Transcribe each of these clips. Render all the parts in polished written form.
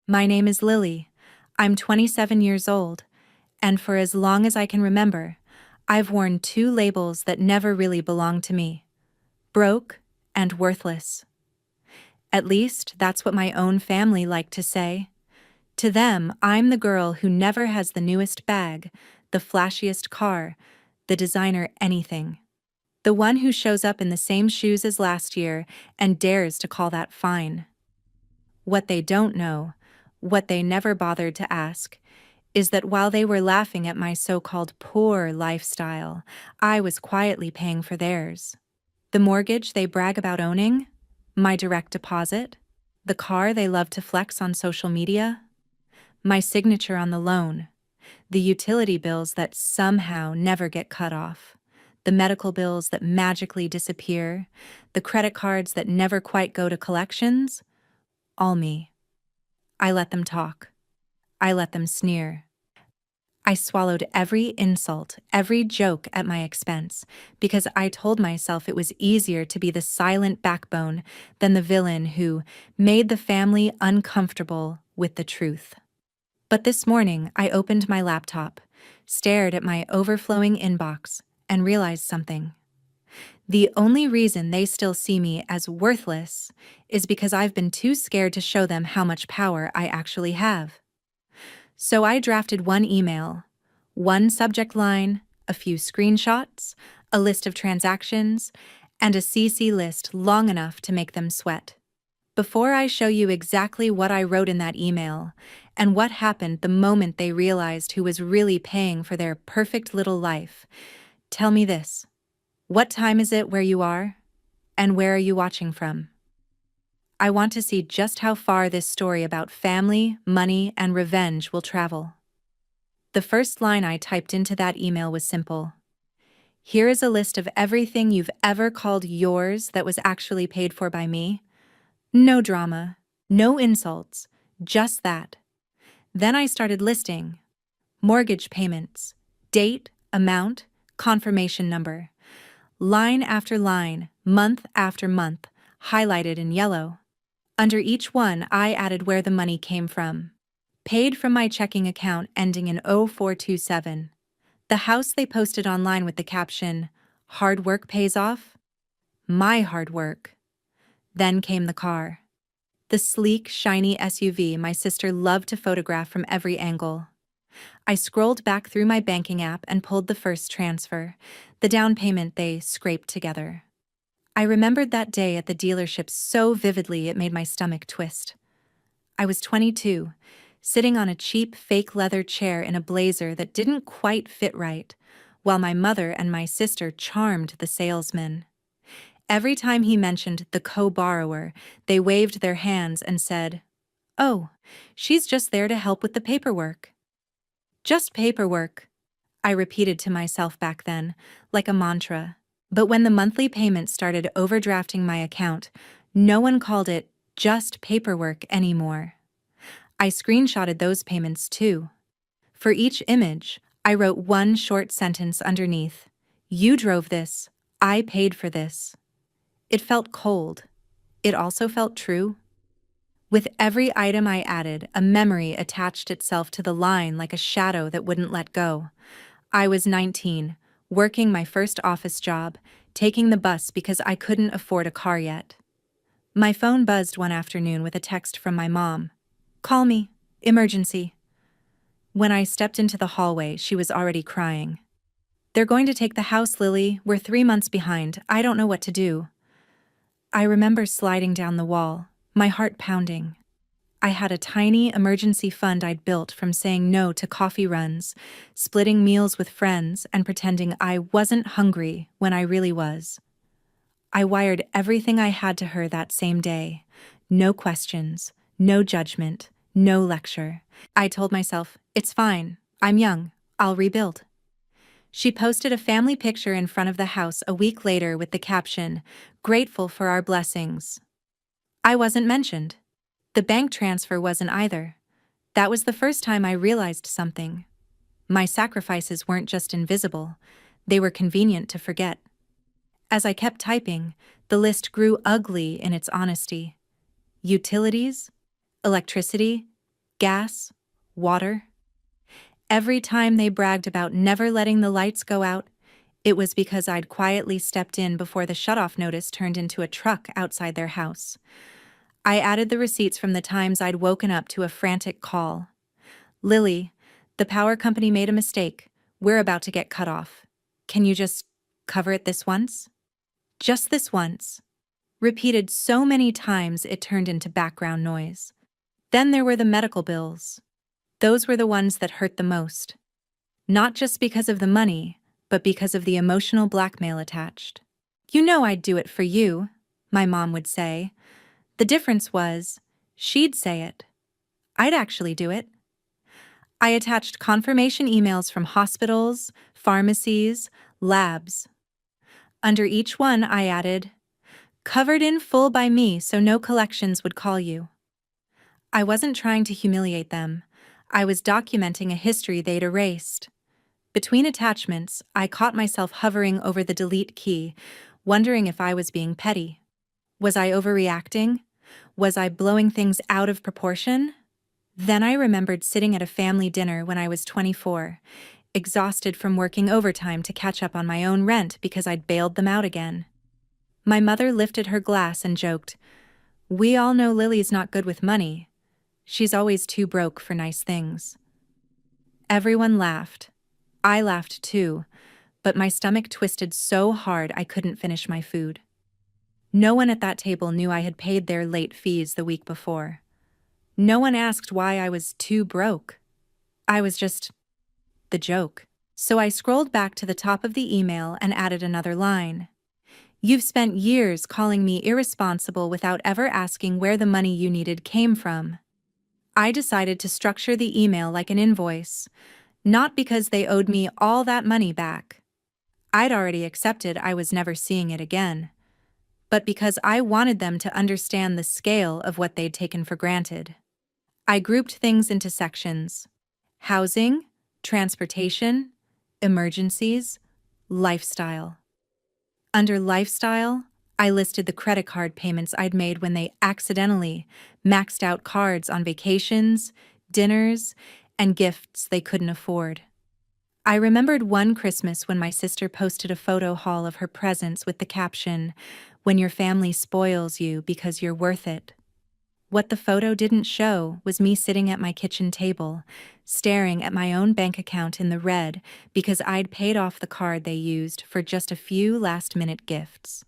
My name is Lily. I'm 27 years old, and for as long as I can remember, I've worn two labels that never really belonged to me: broke and worthless. At least that's what my own family liked to say. To them, I'm the girl who never has the newest bag, the flashiest car, the designer anything. The one who shows up in the same shoes as last year and dares to call that fine. What they don't know, what they never bothered to ask, is that while they were laughing at my so-called poor lifestyle, I was quietly paying for theirs. The mortgage they brag about owning, my direct deposit, the car they love to flex on social media, my signature on the loan, the utility bills that somehow never get cut off, the medical bills that magically disappear, the credit cards that never quite go to collections, all me. I let them talk. I let them sneer. I swallowed every insult, every joke at my expense, because I told myself it was easier to be the silent backbone than the villain who made the family uncomfortable with the truth. But this morning, I opened my laptop, stared at my overflowing inbox, and realized something. The only reason they still see me as worthless is because I've been too scared to show them how much power I actually have. So I drafted one email, one subject line, a few screenshots, a list of transactions, and a CC list long enough to make them sweat. Before I show you exactly what I wrote in that email and what happened the moment they realized who was really paying for their perfect little life, tell me this: what time is it where you are? And where are you watching from? I want to see just how far this story about family, money, and revenge will travel. The first line I typed into that email was simple. Here is a list of everything you've ever called yours that was actually paid for by me. No drama, no insults, just that. Then I started listing mortgage payments, date, amount, confirmation number. Line after line, month after month, highlighted in yellow. Under each one, I added where the money came from. Paid from my checking account ending in 0427. The house they posted online with the caption, "Hard work pays off." My hard work. Then came the car. The sleek, shiny SUV my sister loved to photograph from every angle. I scrolled back through my banking app and pulled the first transfer, the down payment they scraped together. I remembered that day at the dealership so vividly it made my stomach twist. I was 22, sitting on a cheap fake leather chair in a blazer that didn't quite fit right, while my mother and my sister charmed the salesman. Every time he mentioned the co-borrower, they waved their hands and said, "Oh, she's just there to help with the paperwork." Just paperwork, I repeated to myself back then, like a mantra. But when the monthly payments started overdrafting my account, no one called it just paperwork anymore. I screenshotted those payments too. For each image, I wrote one short sentence underneath. You drove this. I paid for this. It felt cold. It also felt true. With every item I added, a memory attached itself to the line like a shadow that wouldn't let go. I was 19, working my first office job, taking the bus because I couldn't afford a car yet. My phone buzzed one afternoon with a text from my mom. "Call me. Emergency." When I stepped into the hallway, she was already crying. "They're going to take the house, Lily. We're 3 months behind. I don't know what to do." I remember sliding down the wall, my heart pounding. I had a tiny emergency fund I'd built from saying no to coffee runs, splitting meals with friends, and pretending I wasn't hungry when I really was. I wired everything I had to her that same day. No questions, no judgment, no lecture. I told myself, it's fine, I'm young, I'll rebuild. She posted a family picture in front of the house a week later with the caption, "Grateful for our blessings." I wasn't mentioned. The bank transfer wasn't either. That was the first time I realized something. My sacrifices weren't just invisible, they were convenient to forget. As I kept typing, the list grew ugly in its honesty. Utilities, electricity, gas, water. Every time they bragged about never letting the lights go out, it was because I'd quietly stepped in before the shutoff notice turned into a truck outside their house. I added the receipts from the times I'd woken up to a frantic call. Lily, the power company made a mistake. We're about to get cut off. Can you just cover it this once? Just this once. Repeated so many times it turned into background noise. Then there were the medical bills. Those were the ones that hurt the most. Not just because of the money, but because of the emotional blackmail attached. You know I'd do it for you, my mom would say. The difference was, she'd say it. I'd actually do it. I attached confirmation emails from hospitals, pharmacies, labs. Under each one, I added, "Covered in full by me so no collections would call you." I wasn't trying to humiliate them. I was documenting a history they'd erased. Between attachments, I caught myself hovering over the delete key, wondering if I was being petty. Was I overreacting? Was I blowing things out of proportion? Then I remembered sitting at a family dinner when I was 24, exhausted from working overtime to catch up on my own rent because I'd bailed them out again. My mother lifted her glass and joked, "We all know Lily's not good with money. She's always too broke for nice things." Everyone laughed. I laughed too, but my stomach twisted so hard I couldn't finish my food. No one at that table knew I had paid their late fees the week before. No one asked why I was too broke. I was just the joke. So I scrolled back to the top of the email and added another line. "You've spent years calling me irresponsible without ever asking where the money you needed came from." I decided to structure the email like an invoice, not because they owed me all that money back. I'd already accepted I was never seeing it again, but because I wanted them to understand the scale of what they'd taken for granted. I grouped things into sections: housing, transportation, emergencies, lifestyle. Under lifestyle, I listed the credit card payments I'd made when they accidentally maxed out cards on vacations, dinners, and gifts they couldn't afford. I remembered one Christmas when my sister posted a photo haul of her presents with the caption, "When your family spoils you because you're worth it." What the photo didn't show was me sitting at my kitchen table, staring at my own bank account in the red because I'd paid off the card they used for just a few last-minute gifts.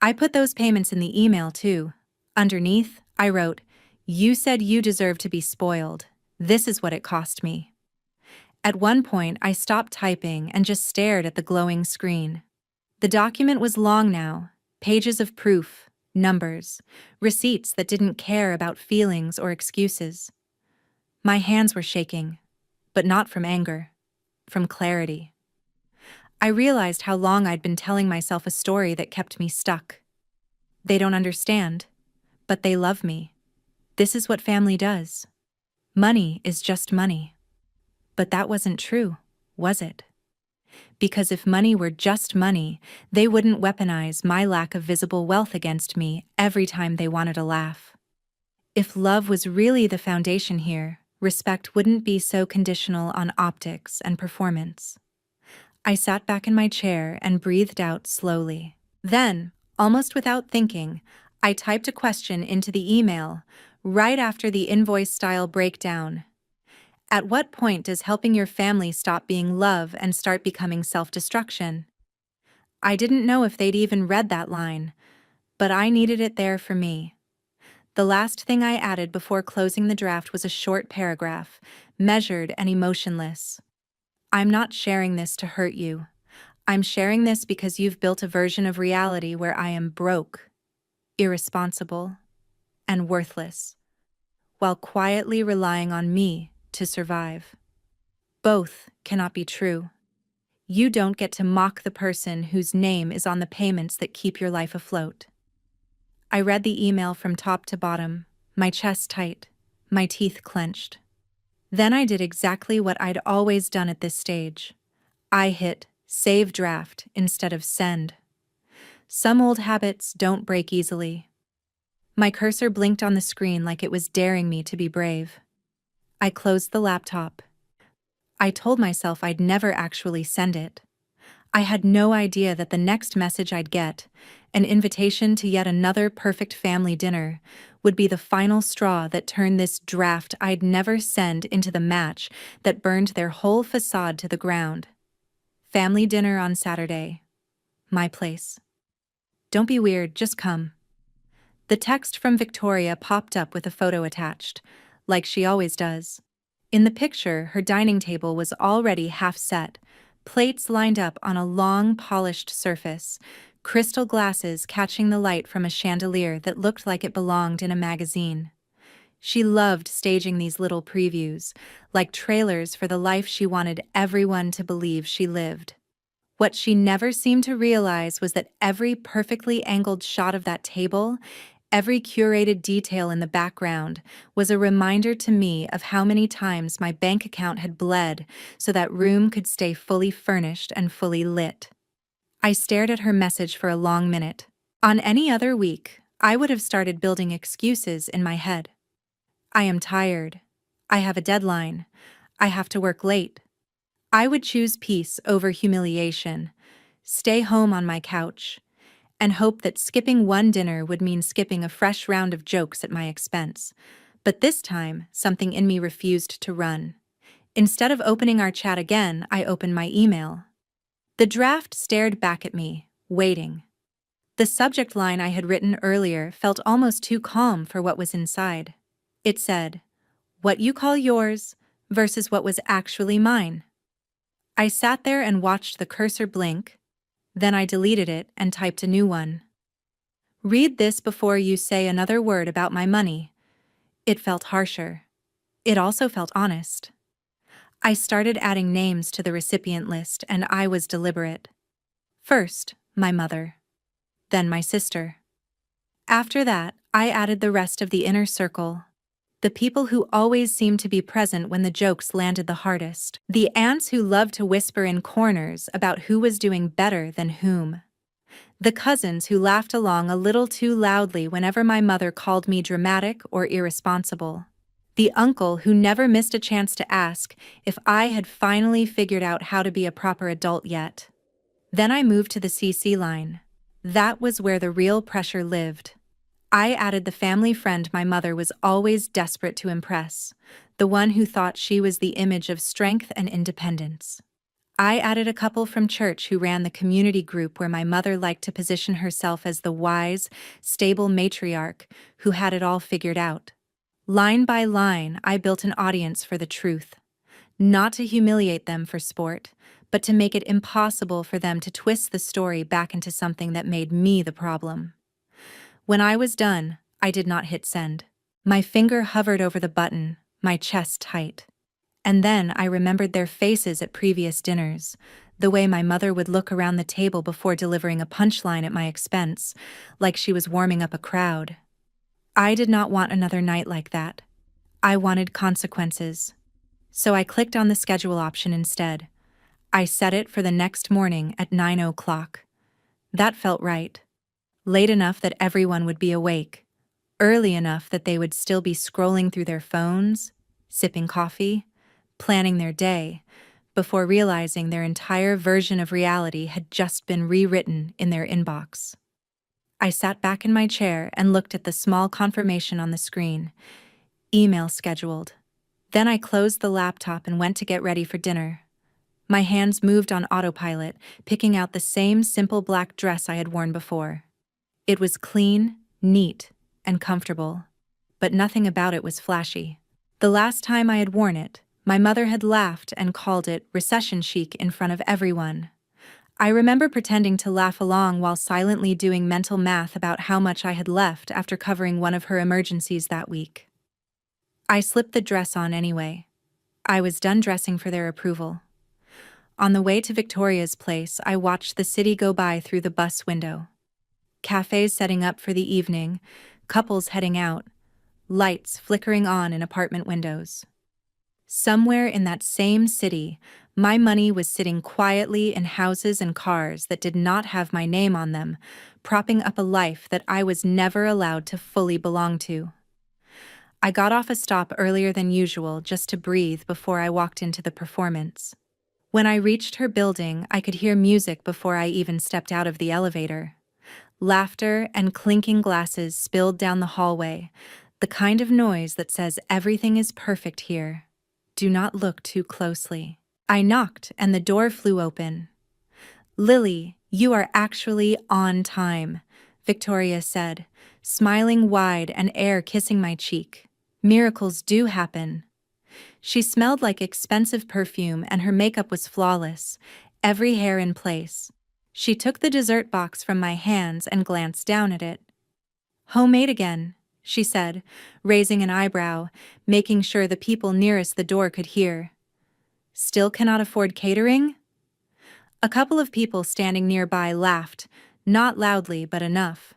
I put those payments in the email too. Underneath, I wrote, "You said you deserve to be spoiled. This is what it cost me." At one point, I stopped typing and just stared at the glowing screen. The document was long now, pages of proof, numbers, receipts that didn't care about feelings or excuses. My hands were shaking, but not from anger, from clarity. I realized how long I'd been telling myself a story that kept me stuck. They don't understand, but they love me. This is what family does. Money is just money. But that wasn't true, was it? Because if money were just money, they wouldn't weaponize my lack of visible wealth against me every time they wanted a laugh. If love was really the foundation here, respect wouldn't be so conditional on optics and performance. I sat back in my chair and breathed out slowly. Then, almost without thinking, I typed a question into the email, right after the invoice-style breakdown. At what point does helping your family stop being love and start becoming self-destruction? I didn't know if they'd even read that line, but I needed it there for me. The last thing I added before closing the draft was a short paragraph, measured and emotionless. "I'm not sharing this to hurt you. I'm sharing this because you've built a version of reality where I am broke, irresponsible, and worthless, while quietly relying on me to survive. Both cannot be true. You don't get to mock the person whose name is on the payments that keep your life afloat." I read the email from top to bottom, my chest tight, my teeth clenched. Then I did exactly what I'd always done at this stage. I hit save draft instead of send. Some old habits don't break easily. My cursor blinked on the screen like it was daring me to be brave. I closed the laptop. I told myself I'd never actually send it. I had no idea that the next message I'd get, an invitation to yet another perfect family dinner, would be the final straw that turned this draft I'd never send into the match that burned their whole facade to the ground. Family dinner on Saturday. My place. Don't be weird, just come. The text from Victoria popped up with a photo attached, like she always does. In the picture, her dining table was already half set, plates lined up on a long, polished surface, crystal glasses catching the light from a chandelier that looked like it belonged in a magazine. She loved staging these little previews, like trailers for the life she wanted everyone to believe she lived. What she never seemed to realize was that every perfectly angled shot of that table, every curated detail in the background, was a reminder to me of how many times my bank account had bled so that room could stay fully furnished and fully lit. I stared at her message for a long minute. On any other week, I would have started building excuses in my head. I am tired. I have a deadline. I have to work late. I would choose peace over humiliation, stay home on my couch, and hope that skipping one dinner would mean skipping a fresh round of jokes at my expense. But this time, something in me refused to run. Instead of opening our chat again, I opened my email. The draft stared back at me, waiting. The subject line I had written earlier felt almost too calm for what was inside. It said, "What you call yours versus what was actually mine." I sat there and watched the cursor blink, then I deleted it and typed a new one. "Read this before you say another word about my money." It felt harsher. It also felt honest. I started adding names to the recipient list, and I was deliberate. First, my mother. Then my sister. After that, I added the rest of the inner circle. The people who always seemed to be present when the jokes landed the hardest. The aunts who loved to whisper in corners about who was doing better than whom. The cousins who laughed along a little too loudly whenever my mother called me dramatic or irresponsible. The uncle who never missed a chance to ask if I had finally figured out how to be a proper adult yet. Then I moved to the CC line. That was where the real pressure lived. I added the family friend my mother was always desperate to impress, the one who thought she was the image of strength and independence. I added a couple from church who ran the community group where my mother liked to position herself as the wise, stable matriarch who had it all figured out. Line by line, I built an audience for the truth. Not to humiliate them for sport, but to make it impossible for them to twist the story back into something that made me the problem. When I was done, I did not hit send. My finger hovered over the button, my chest tight. And then I remembered their faces at previous dinners, the way my mother would look around the table before delivering a punchline at my expense, like she was warming up a crowd. I did not want another night like that. I wanted consequences. So I clicked on the schedule option instead. I set it for the next morning at 9 o'clock. That felt right. Late enough that everyone would be awake. Early enough that they would still be scrolling through their phones, sipping coffee, planning their day, before realizing their entire version of reality had just been rewritten in their inbox. I sat back in my chair and looked at the small confirmation on the screen. Email scheduled. Then I closed the laptop and went to get ready for dinner. My hands moved on autopilot, picking out the same simple black dress I had worn before. It was clean, neat, and comfortable, but nothing about it was flashy. The last time I had worn it, my mother had laughed and called it recession chic in front of everyone. I remember pretending to laugh along while silently doing mental math about how much I had left after covering one of her emergencies that week. I slipped the dress on anyway. I was done dressing for their approval. On the way to Victoria's place, I watched the city go by through the bus window. Cafes setting up for the evening, couples heading out, lights flickering on in apartment windows. Somewhere in that same city, my money was sitting quietly in houses and cars that did not have my name on them, propping up a life that I was never allowed to fully belong to. I got off a stop earlier than usual just to breathe before I walked into the performance. When I reached her building, I could hear music before I even stepped out of the elevator. Laughter and clinking glasses spilled down the hallway, the kind of noise that says everything is perfect here. Do not look too closely. I knocked and the door flew open. "Lily, you are actually on time," Victoria said, smiling wide and air kissing my cheek. "Miracles do happen." She smelled like expensive perfume and her makeup was flawless, every hair in place. She took the dessert box from my hands and glanced down at it. "Homemade again," she said, raising an eyebrow, making sure the people nearest the door could hear. "Still cannot afford catering?" A couple of people standing nearby laughed, not loudly but enough.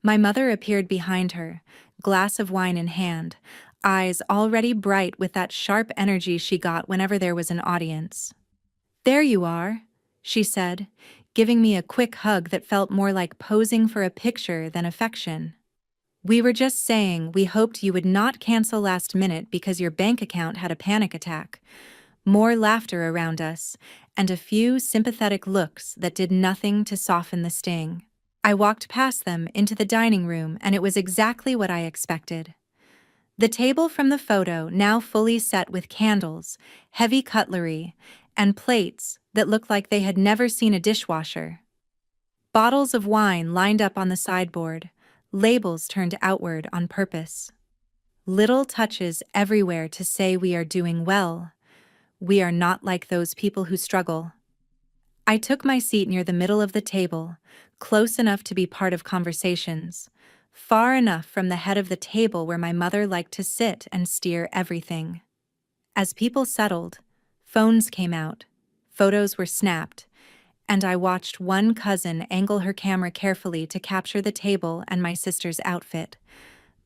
My mother appeared behind her, glass of wine in hand, eyes already bright with that sharp energy she got whenever there was an audience. "There you are," she said, giving me a quick hug that felt more like posing for a picture than affection. "We were just saying we hoped you would not cancel last minute because your bank account had a panic attack." More laughter around us, and a few sympathetic looks that did nothing to soften the sting. I walked past them into the dining room, and it was exactly what I expected. The table from the photo now fully set with candles, heavy cutlery, and plates that looked like they had never seen a dishwasher. Bottles of wine lined up on the sideboard, labels turned outward on purpose. Little touches everywhere to say we are doing well. We are not like those people who struggle. I took my seat near the middle of the table, close enough to be part of conversations, far enough from the head of the table where my mother liked to sit and steer everything. As people settled, phones came out, photos were snapped, and I watched one cousin angle her camera carefully to capture the table and my sister's outfit,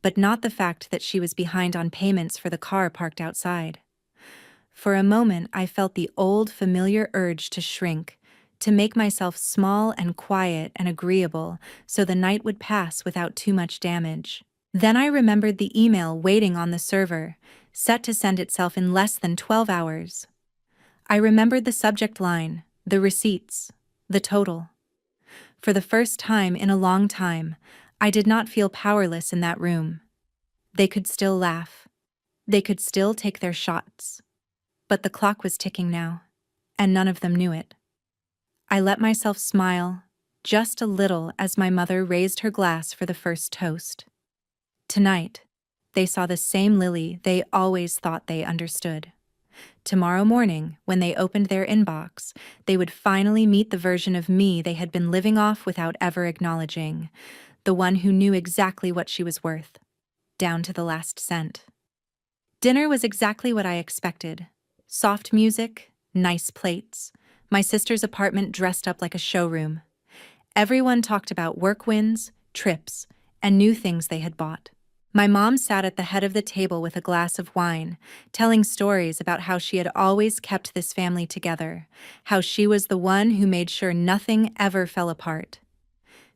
but not the fact that she was behind on payments for the car parked outside. For a moment, I felt the old familiar urge to shrink, to make myself small and quiet and agreeable so the night would pass without too much damage. Then I remembered the email waiting on the server, set to send itself in less than 12 hours. I remembered the subject line, the receipts, the total. For the first time in a long time, I did not feel powerless in that room. They could still laugh. They could still take their shots. But the clock was ticking now, and none of them knew it. I let myself smile, just a little, as my mother raised her glass for the first toast. Tonight, they saw the same Lily they always thought they understood. Tomorrow morning, when they opened their inbox, they would finally meet the version of me they had been living off without ever acknowledging, the one who knew exactly what she was worth, down to the last cent. Dinner was exactly what I expected. Soft music, nice plates, my sister's apartment dressed up like a showroom. Everyone talked about work wins, trips, and new things they had bought. My mom sat at the head of the table with a glass of wine, telling stories about how she had always kept this family together, how she was the one who made sure nothing ever fell apart.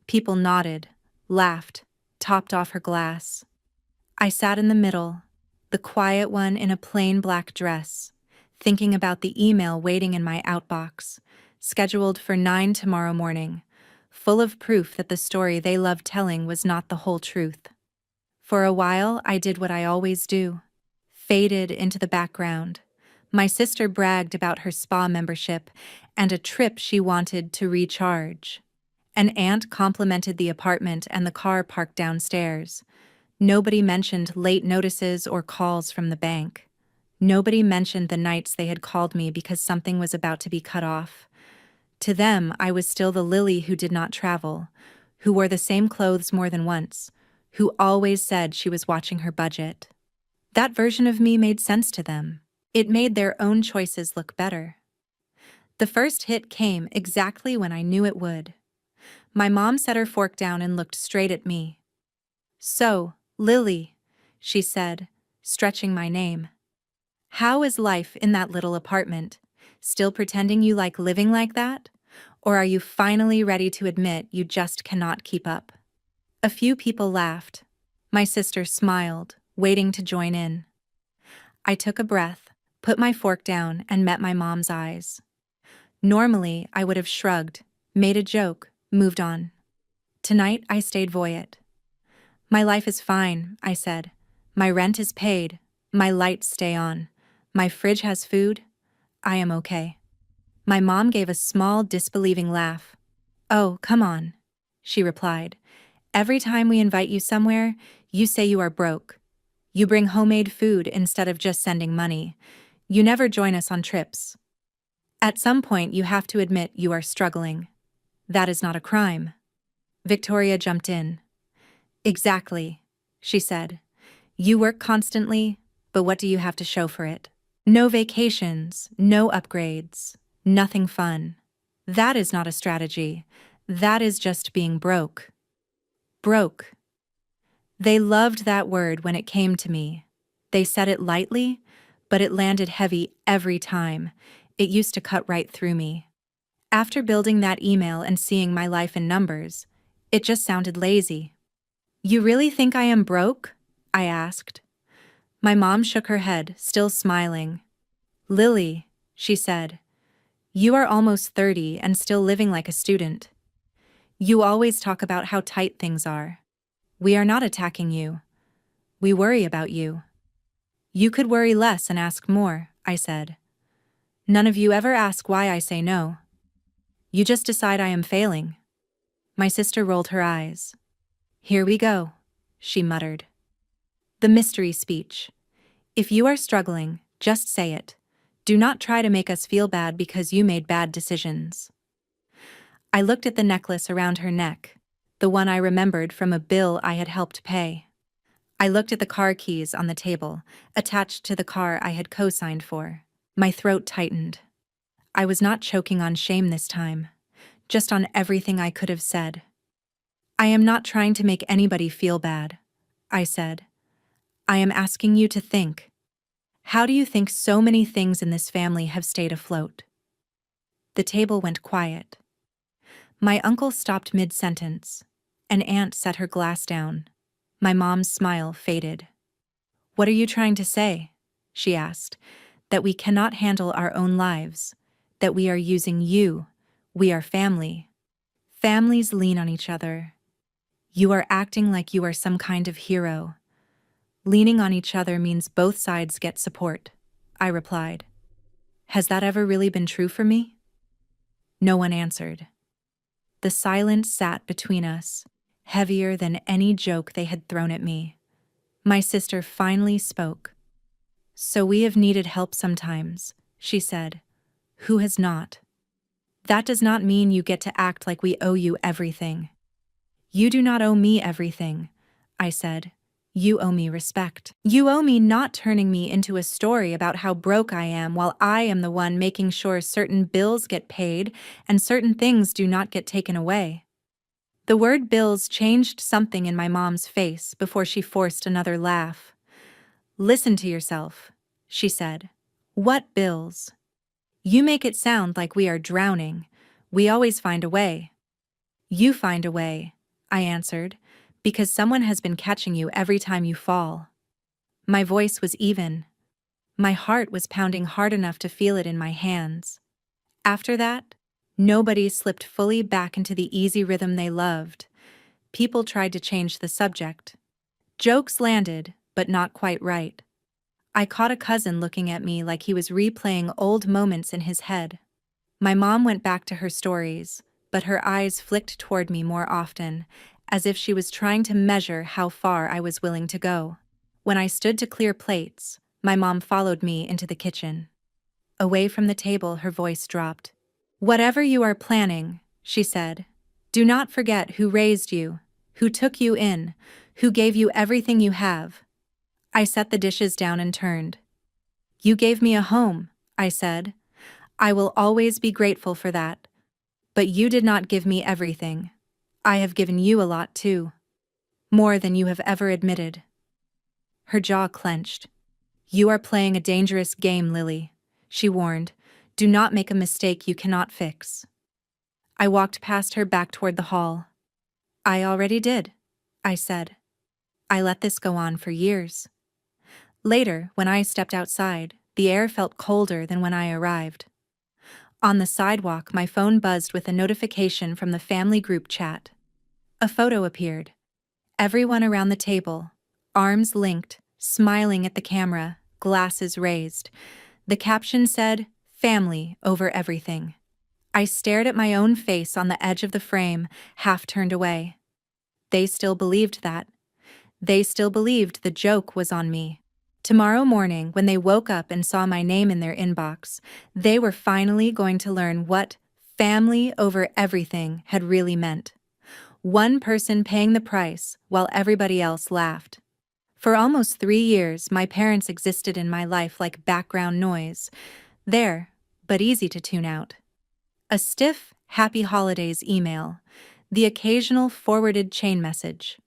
People nodded, laughed, topped off her glass. I sat in the middle, the quiet one in a plain black dress, thinking about the email waiting in my outbox, scheduled for 9 tomorrow morning, full of proof that the story they loved telling was not the whole truth. For a while, I did what I always do, faded into the background. My sister bragged about her spa membership and a trip she wanted to recharge. An aunt complimented the apartment and the car parked downstairs. Nobody mentioned late notices or calls from the bank. Nobody mentioned the nights they had called me because something was about to be cut off. To them, I was still the Lily who did not travel, who wore the same clothes more than once, who always said she was watching her budget. That version of me made sense to them. It made their own choices look better. The first hit came exactly when I knew it would. My mom set her fork down and looked straight at me. "So, Lily," she said, stretching my name. "How is life in that little apartment? Still pretending you like living like that? Or are you finally ready to admit you just cannot keep up?" A few people laughed. My sister smiled, waiting to join in. I took a breath, put my fork down, and met my mom's eyes. Normally, I would have shrugged, made a joke, moved on. Tonight, I stayed voyant. My life is fine, I said. My rent is paid. My lights stay on. My fridge has food. I am okay. My mom gave a small, disbelieving laugh. Oh, come on, she replied. Every time we invite you somewhere, you say you are broke. You bring homemade food instead of just sending money. You never join us on trips. At some point, you have to admit you are struggling. That is not a crime. Victoria jumped in. Exactly, she said. You work constantly, but what do you have to show for it? No vacations, no upgrades, nothing fun. That is not a strategy. That is just being broke. Broke. They loved that word when it came to me. They said it lightly, but it landed heavy every time. It used to cut right through me. After building that email and seeing my life in numbers, it just sounded lazy. You really think I am broke? I asked. My mom shook her head, still smiling. Lily, she said, you are almost 30 and still living like a student. You always talk about how tight things are. We are not attacking you. We worry about you. You could worry less and ask more, I said. None of you ever ask why I say no. You just decide I am failing. My sister rolled her eyes. Here we go, she muttered. The mystery speech. If you are struggling, just say it. Do not try to make us feel bad because you made bad decisions. I looked at the necklace around her neck, the one I remembered from a bill I had helped pay. I looked at the car keys on the table, attached to the car I had co-signed for. My throat tightened. I was not choking on shame this time, just on everything I could have said. I am not trying to make anybody feel bad, I said. I am asking you to think. How do you think so many things in this family have stayed afloat? The table went quiet. My uncle stopped mid-sentence. An aunt set her glass down. My mom's smile faded. What are you trying to say? She asked. That we cannot handle our own lives. That we are using you. We are family. Families lean on each other. You are acting like you are some kind of hero. Leaning on each other means both sides get support, I replied. Has that ever really been true for me? No one answered. The silence sat between us, heavier than any joke they had thrown at me. My sister finally spoke. So we have needed help sometimes, she said. Who has not? That does not mean you get to act like we owe you everything. You do not owe me everything, I said. You owe me respect. You owe me not turning me into a story about how broke I am while I am the one making sure certain bills get paid and certain things do not get taken away. The word bills changed something in my mom's face before she forced another laugh. Listen to yourself, she said. What bills? You make it sound like we are drowning. We always find a way. You find a way, I answered, because someone has been catching you every time you fall. My voice was even. My heart was pounding hard enough to feel it in my hands. After that, nobody slipped fully back into the easy rhythm they loved. People tried to change the subject. Jokes landed, but not quite right. I caught a cousin looking at me like he was replaying old moments in his head. My mom went back to her stories, but her eyes flicked toward me more often, as if she was trying to measure how far I was willing to go. When I stood to clear plates, my mom followed me into the kitchen. Away from the table, her voice dropped. Whatever you are planning, she said, do not forget who raised you, who took you in, who gave you everything you have. I set the dishes down and turned. You gave me a home, I said. I will always be grateful for that. But you did not give me everything. I have given you a lot too. More than you have ever admitted. Her jaw clenched. You are playing a dangerous game, Lily, she warned. Do not make a mistake you cannot fix. I walked past her back toward the hall. I already did, I said. I let this go on for years. Later, when I stepped outside, the air felt colder than when I arrived. On the sidewalk, my phone buzzed with a notification from the family group chat. A photo appeared. Everyone around the table, arms linked, smiling at the camera, glasses raised. The caption said, "Family over everything." I stared at my own face on the edge of the frame, half turned away. They still believed that. They still believed the joke was on me. Tomorrow morning, when they woke up and saw my name in their inbox, they were finally going to learn what family over everything had really meant. One person paying the price while everybody else laughed. For almost 3 years, my parents existed in my life like background noise. There, but easy to tune out. A stiff, happy holidays email, the occasional forwarded chain message.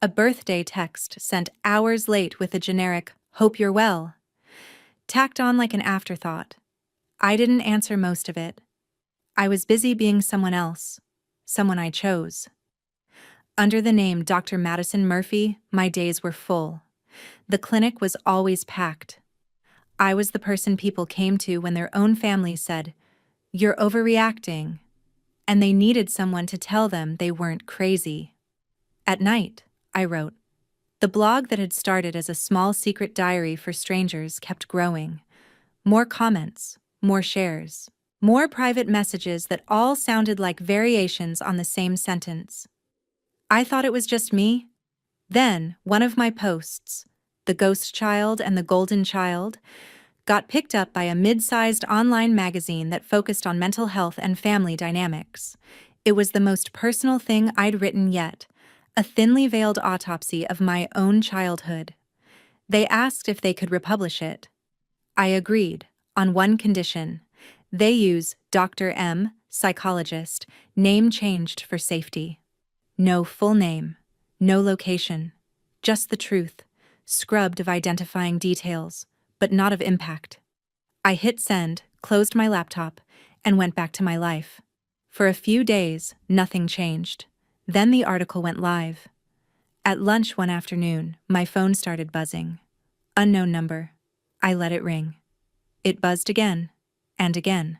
A birthday text sent hours late with a generic, "Hope you're well," tacked on like an afterthought. I didn't answer most of it. I was busy being someone else, someone I chose. Under the name Dr. Madison Murphy, my days were full. The clinic was always packed. I was the person people came to when their own family said, "You're overreacting," and they needed someone to tell them they weren't crazy. At night, I wrote. The blog that had started as a small secret diary for strangers kept growing. More comments, more shares, more private messages that all sounded like variations on the same sentence. I thought it was just me. Then, one of my posts, "The Ghost Child and the Golden Child," got picked up by a mid-sized online magazine that focused on mental health and family dynamics. It was the most personal thing I'd written yet, a thinly veiled autopsy of my own childhood. They asked if they could republish it. I agreed, on one condition. They use Dr. M, psychologist, name changed for safety. No full name, no location, just the truth, scrubbed of identifying details, but not of impact. I hit send, closed my laptop, and went back to my life. For a few days, nothing changed. Then the article went live. At lunch one afternoon, my phone started buzzing. Unknown number. I let it ring. It buzzed again, and again.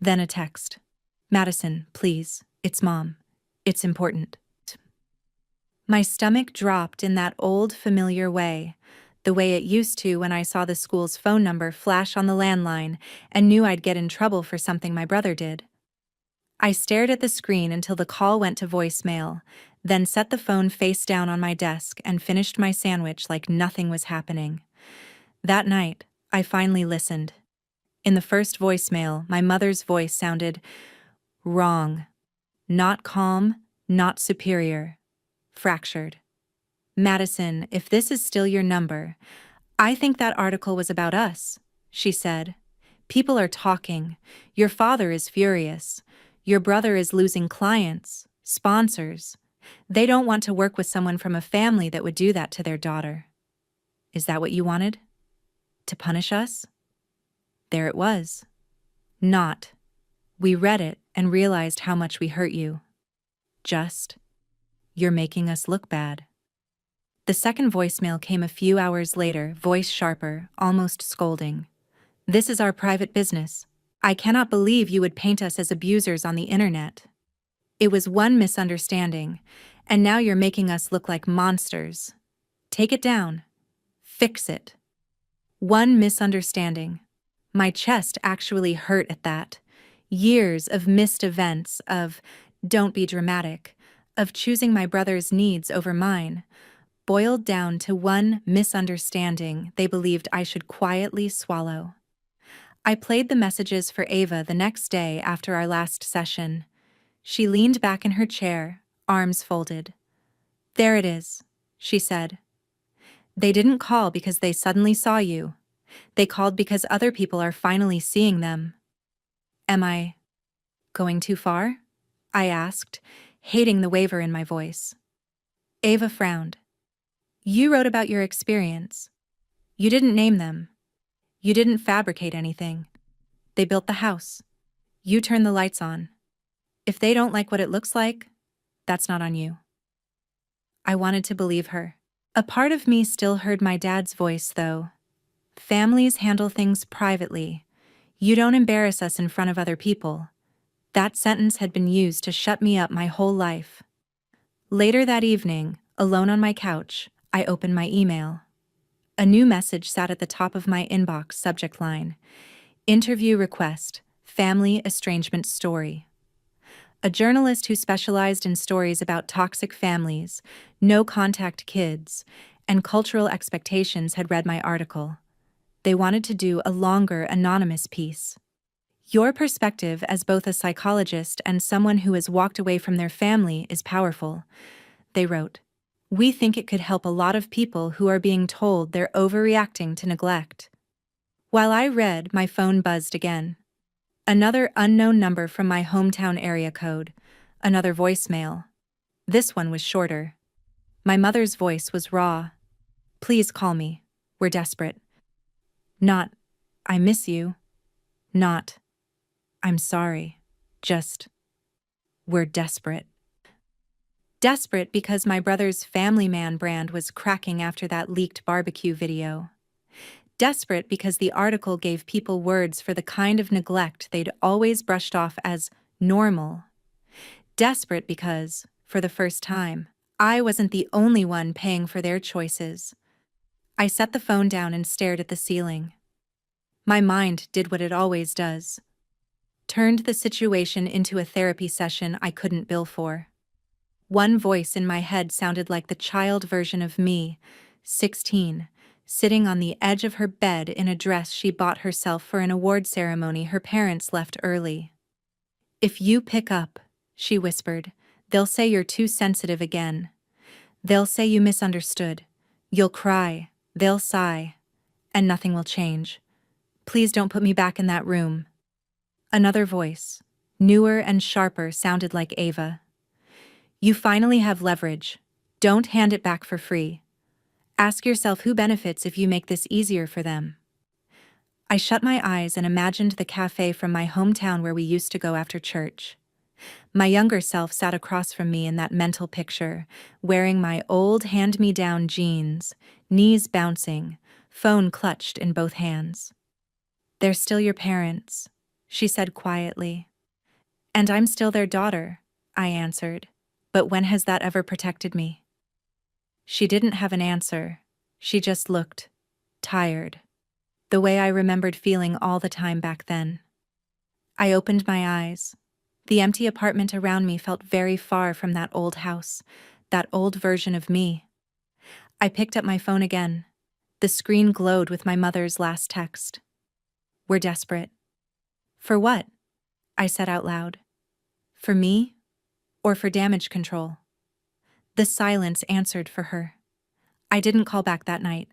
Then a text. "Madison, please, it's Mom. It's important." My stomach dropped in that old familiar way, the way it used to when I saw the school's phone number flash on the landline and knew I'd get in trouble for something my brother did. I stared at the screen until the call went to voicemail, then set the phone face down on my desk and finished my sandwich like nothing was happening. That night, I finally listened. In the first voicemail, my mother's voice sounded wrong. Not calm, not superior. Fractured. "Madison, if this is still your number, I think that article was about us," she said. "People are talking. Your father is furious. Your brother is losing clients, sponsors. They don't want to work with someone from a family that would do that to their daughter. Is that what you wanted? To punish us?" There it was. Not. "We read it and realized how much we hurt you." Just, "You're making us look bad." The second voicemail came a few hours later, voice sharper, almost scolding. "This is our private business. I cannot believe you would paint us as abusers on the internet. It was one misunderstanding, and now you're making us look like monsters. Take it down. Fix it." One misunderstanding. My chest actually hurt at that. Years of missed events, of "don't be dramatic," of choosing my brother's needs over mine, boiled down to one misunderstanding they believed I should quietly swallow. I played the messages for Ava the next day after our last session. She leaned back in her chair, arms folded. "There it is," she said. "They didn't call because they suddenly saw you. They called because other people are finally seeing them." Am I going too far? I asked, hating the waver in my voice. Ava frowned. "You wrote about your experience. You didn't name them. You didn't fabricate anything. They built the house. You turned the lights on. If they don't like what it looks like, that's not on you." I wanted to believe her. A part of me still heard my dad's voice, though. Families handle things privately. You don't embarrass us in front of other people. That sentence had been used to shut me up my whole life. Later that evening, alone on my couch, I opened my email. A new message sat at the top of my inbox subject line: Interview request, family estrangement story. A journalist who specialized in stories about toxic families, no-contact kids, and cultural expectations had read my article. They wanted to do a longer, anonymous piece. Your perspective as both a psychologist and someone who has walked away from their family is powerful, they wrote. We think it could help a lot of people who are being told they're overreacting to neglect. While I read, my phone buzzed again. Another unknown number from my hometown area code. Another voicemail. This one was shorter. My mother's voice was raw. Please call me. We're desperate. Not, I miss you. Not, I'm sorry. Just, we're desperate. Desperate because my brother's Family Man brand was cracking after that leaked barbecue video. Desperate because the article gave people words for the kind of neglect they'd always brushed off as normal. Desperate because, for the first time, I wasn't the only one paying for their choices. I set the phone down and stared at the ceiling. My mind did what it always does. Turned the situation into a therapy session I couldn't bill for. One voice in my head sounded like the child version of me, 16, sitting on the edge of her bed in a dress she bought herself for an award ceremony her parents left early. If you pick up, she whispered, they'll say you're too sensitive again. They'll say you misunderstood. You'll cry, they'll sigh, and nothing will change. Please don't put me back in that room. Another voice, newer and sharper, sounded like Ava. You finally have leverage. Don't hand it back for free. Ask yourself who benefits if you make this easier for them. I shut my eyes and imagined the cafe from my hometown where we used to go after church. My younger self sat across from me in that mental picture, wearing my old hand-me-down jeans, knees bouncing, phone clutched in both hands. They're still your parents, she said quietly. And I'm still their daughter, I answered. But when has that ever protected me? She didn't have an answer. She just looked tired, the way I remembered feeling all the time back then. I opened my eyes. The empty apartment around me felt very far from that old house, that old version of me. I picked up my phone again. The screen glowed with my mother's last text. We're desperate. For what? I said out loud. For me? Or for damage control? The silence answered for her. I didn't call back that night.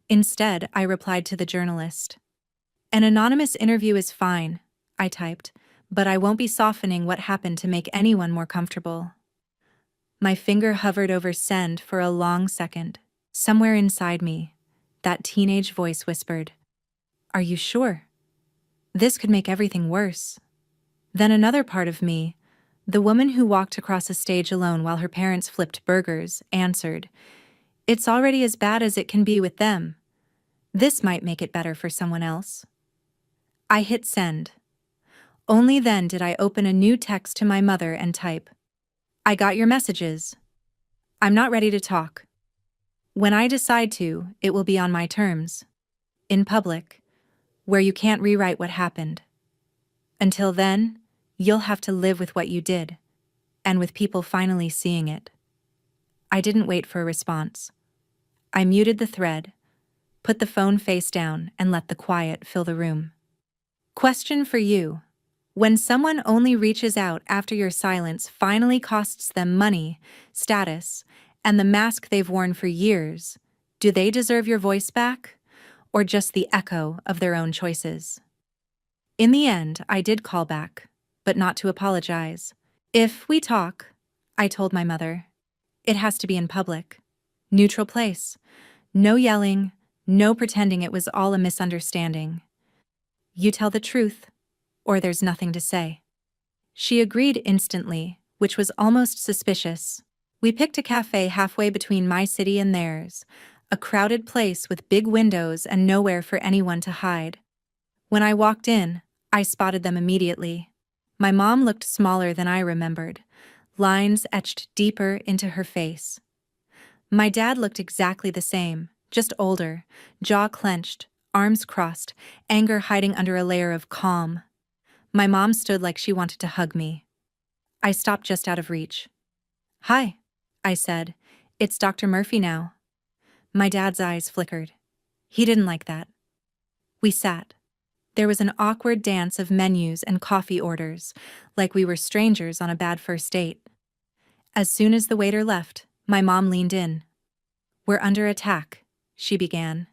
Instead, I replied to the journalist. An anonymous interview is fine, I typed, but I won't be softening what happened to make anyone more comfortable. My finger hovered over send for a long second. Somewhere inside me, that teenage voice whispered, Are you sure? This could make everything worse. Then another part of me, the woman who walked across a stage alone while her parents flipped burgers, answered, It's already as bad as it can be with them. This might make it better for someone else. I hit send. Only then did I open a new text to my mother and type, I got your messages. I'm not ready to talk. When I decide to, it will be on my terms. In public, where you can't rewrite what happened. Until then, you'll have to live with what you did, and with people finally seeing it. I didn't wait for a response. I muted the thread, put the phone face down, and let the quiet fill the room. Question for you. When someone only reaches out after your silence finally costs them money, status, and the mask they've worn for years, do they deserve your voice back, or just the echo of their own choices? In the end, I did call back, but not to apologize. If we talk, I told my mother, it has to be in public. Neutral place. No yelling, no pretending it was all a misunderstanding. You tell the truth, or there's nothing to say. She agreed instantly, which was almost suspicious. We picked a cafe halfway between my city and theirs, a crowded place with big windows and nowhere for anyone to hide. When I walked in, I spotted them immediately. My mom looked smaller than I remembered, lines etched deeper into her face. My dad looked exactly the same, just older, jaw clenched, arms crossed, anger hiding under a layer of calm. My mom stood like she wanted to hug me. I stopped just out of reach. "Hi," I said. "It's Dr. Murphy now." My dad's eyes flickered. He didn't like that. We sat. There was an awkward dance of menus and coffee orders, like we were strangers on a bad first date. As soon as the waiter left, my mom leaned in. "We're under attack," she began.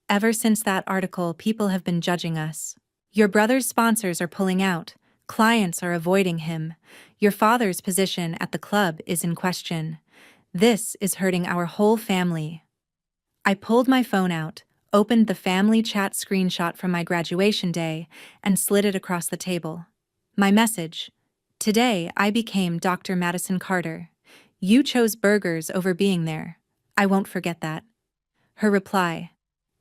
"Ever since that article, people have been judging us. Your brother's sponsors are pulling out. Clients are avoiding him. Your father's position at the club is in question. This is hurting our whole family." I pulled my phone out, opened the family chat screenshot from my graduation day, and slid it across the table. My message: "Today I became Dr. Madison Carter. You chose burgers over being there. I won't forget that." Her reply: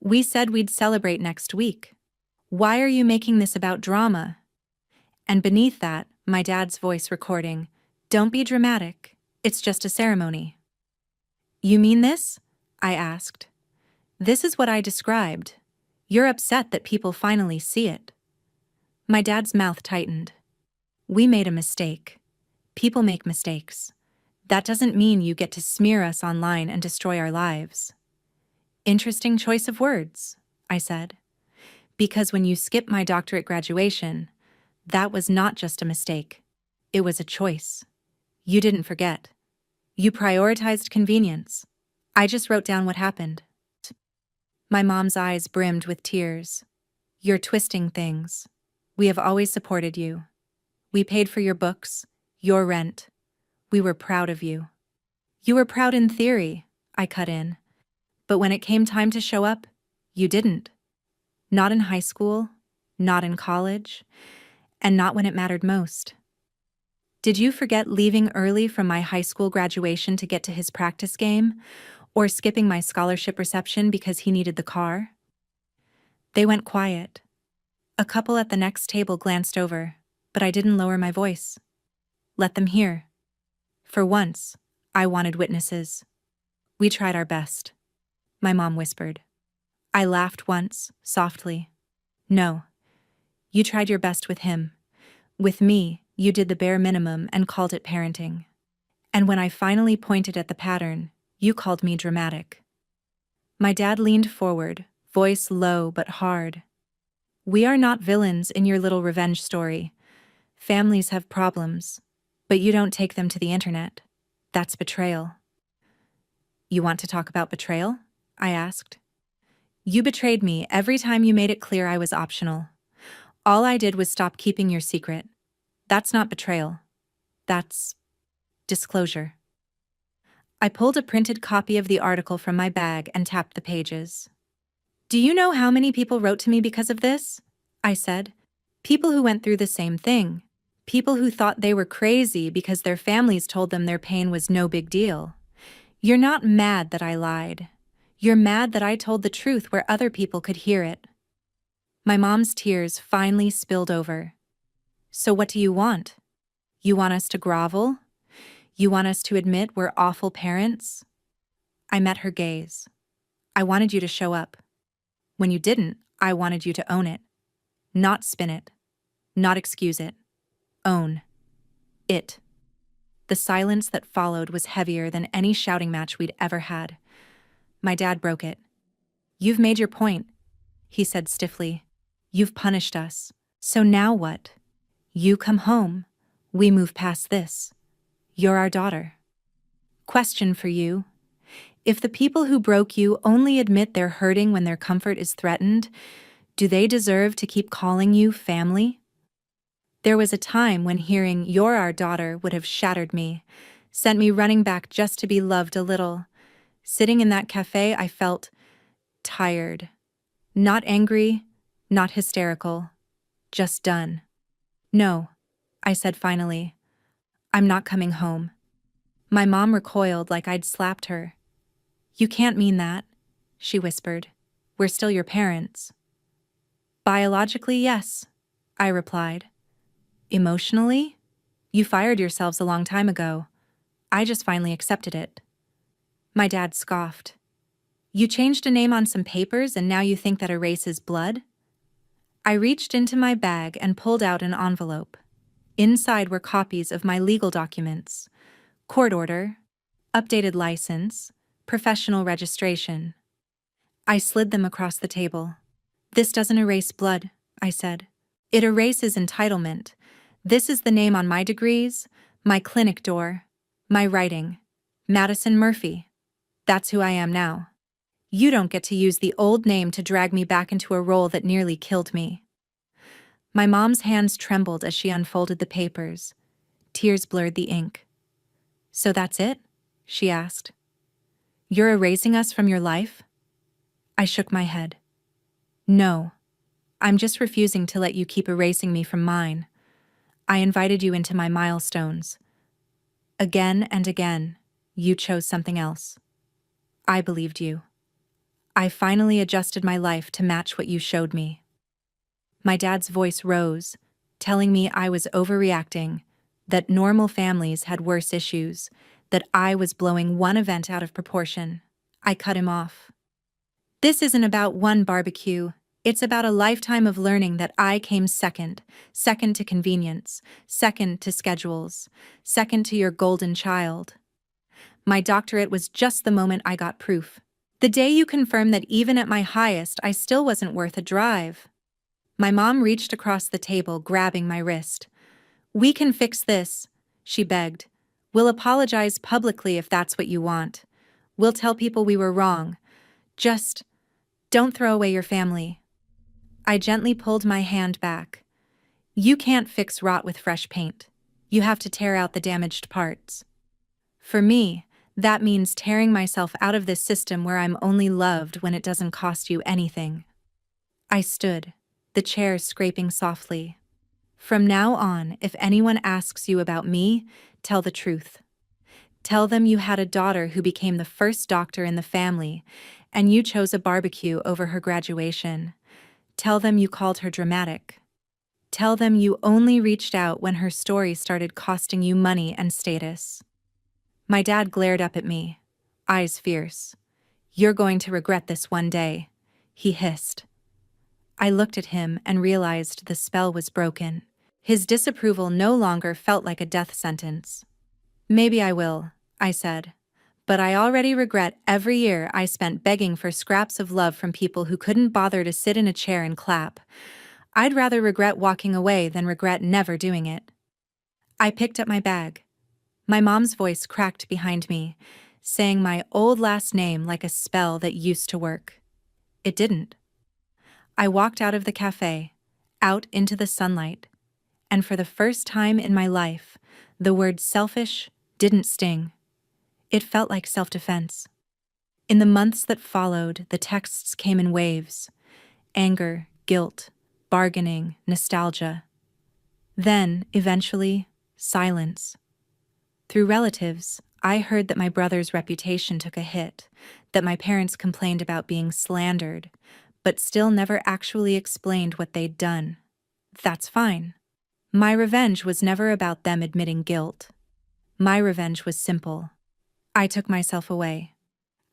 "We said we'd celebrate next week. Why are you making this about drama?" And beneath that, my dad's voice recording: "Don't be dramatic. It's just a ceremony." "You mean this?" I asked. "This is what I described. You're upset that people finally see it." My dad's mouth tightened. "We made a mistake. People make mistakes. That doesn't mean you get to smear us online and destroy our lives." "Interesting choice of words," I said. "Because when you skipped my doctorate graduation, that was not just a mistake. It was a choice. You didn't forget. You prioritized convenience." I just wrote down what happened. My mom's eyes brimmed with tears. "You're twisting things. We have always supported you. We paid for your books, your rent. We were proud of you." "You were proud in theory," I cut in. "But when it came time to show up, you didn't. Not in high school, not in college, and not when it mattered most." "Did you forget leaving early from my high school graduation to get to his practice game? Or skipping my scholarship reception because he needed the car?" They went quiet. A couple at the next table glanced over, but I didn't lower my voice. Let them hear. For once, I wanted witnesses. "We tried our best," my mom whispered. I laughed once, softly. "No. You tried your best with him. With me, you did the bare minimum and called it parenting. And when I finally pointed at the pattern, you called me dramatic." My dad leaned forward, voice low but hard. "We are not villains in your little revenge story. Families have problems, but you don't take them to the internet. That's betrayal." "You want to talk about betrayal?" I asked. "You betrayed me every time you made it clear I was optional. All I did was stop keeping your secret. That's not betrayal. That's disclosure." I pulled a printed copy of the article from my bag and tapped the pages. "Do you know how many people wrote to me because of this?" I said. "People who went through the same thing. People who thought they were crazy because their families told them their pain was no big deal. You're not mad that I lied. You're mad that I told the truth where other people could hear it." My mom's tears finally spilled over. "So what do you want? You want us to grovel? You want us to admit we're awful parents?" I met her gaze. "I wanted you to show up. When you didn't, I wanted you to own it. Not spin it. Not excuse it. Own it." The silence that followed was heavier than any shouting match we'd ever had. My dad broke it. "You've made your point," he said stiffly. "You've punished us. So now what? You come home. We move past this. You're our daughter. Question for you. If the people who broke you only admit they're hurting when their comfort is threatened, do they deserve to keep calling you family?" There was a time when hearing "you're our daughter" would have shattered me, sent me running back just to be loved a little. Sitting in that cafe, I felt tired. Not angry, not hysterical. Just done. "No," I said finally. "I'm not coming home." My mom recoiled like I'd slapped her. "You can't mean that," she whispered. "We're still your parents." "Biologically, yes," I replied. "Emotionally? You fired yourselves a long time ago. I just finally accepted it." My dad scoffed. "You changed a name on some papers and now you think that erases blood?" I reached into my bag and pulled out an envelope. Inside were copies of my legal documents: court order, updated license, professional registration. I slid them across the table. "This doesn't erase blood," I said. "It erases entitlement. This is the name on my degrees, my clinic door, my writing. Madison Murphy. That's who I am now. You don't get to use the old name to drag me back into a role that nearly killed me." My mom's hands trembled as she unfolded the papers. Tears blurred the ink. "So that's it?" she asked. "You're erasing us from your life?" I shook my head. "No. I'm just refusing to let you keep erasing me from mine. I invited you into my milestones. Again and again, you chose something else. I believed you. I finally adjusted my life to match what you showed me." My dad's voice rose, telling me I was overreacting, that normal families had worse issues, that I was blowing one event out of proportion. I cut him off. "This isn't about one barbecue. It's about a lifetime of learning that I came second to convenience, second to schedules, second to your golden child. My doctorate was just the moment I got proof. The day you confirmed that even at my highest, I still wasn't worth a drive." My mom reached across the table, grabbing my wrist. "We can fix this," she begged. "We'll apologize publicly if that's what you want. We'll tell people we were wrong. Just don't throw away your family." I gently pulled my hand back. "You can't fix rot with fresh paint. You have to tear out the damaged parts. For me, that means tearing myself out of this system where I'm only loved when it doesn't cost you anything." I stood, the chair scraping softly. "From now on, if anyone asks you about me, tell the truth. Tell them you had a daughter who became the first doctor in the family, and you chose a barbecue over her graduation. Tell them you called her dramatic. Tell them you only reached out when her story started costing you money and status." My dad glared up at me, eyes fierce. "You're going to regret this one day," he hissed. I looked at him and realized the spell was broken. His disapproval no longer felt like a death sentence. "Maybe I will," I said. "But I already regret every year I spent begging for scraps of love from people who couldn't bother to sit in a chair and clap. I'd rather regret walking away than regret never doing it." I picked up my bag. My mom's voice cracked behind me, saying my old last name like a spell that used to work. It didn't. I walked out of the cafe, out into the sunlight, and for the first time in my life, the word selfish didn't sting. It felt like self-defense. In the months that followed, the texts came in waves: anger, guilt, bargaining, nostalgia. Then, eventually, silence. Through relatives, I heard that my brother's reputation took a hit, that my parents complained about being slandered, but still never actually explained what they'd done. That's fine. My revenge was never about them admitting guilt. My revenge was simple. I took myself away.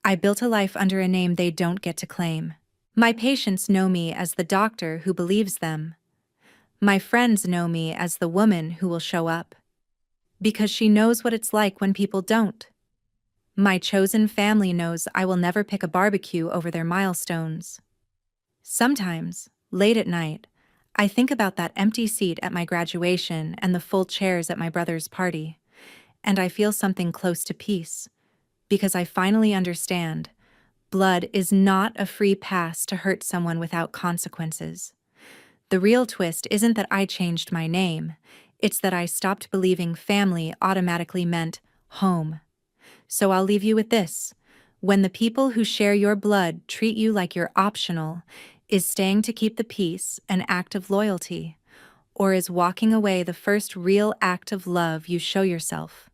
I built a life under a name they don't get to claim. My patients know me as the doctor who believes them. My friends know me as the woman who will show up. Because she knows what it's like when people don't. My chosen family knows I will never pick a barbecue over their milestones. Sometimes, late at night, I think about that empty seat at my graduation and the full chairs at my brother's party, and I feel something close to peace, because I finally understand blood is not a free pass to hurt someone without consequences. The real twist isn't that I changed my name, it's that I stopped believing family automatically meant home. So I'll leave you with this. When the people who share your blood treat you like you're optional, is staying to keep the peace an act of loyalty? Or is walking away the first real act of love you show yourself?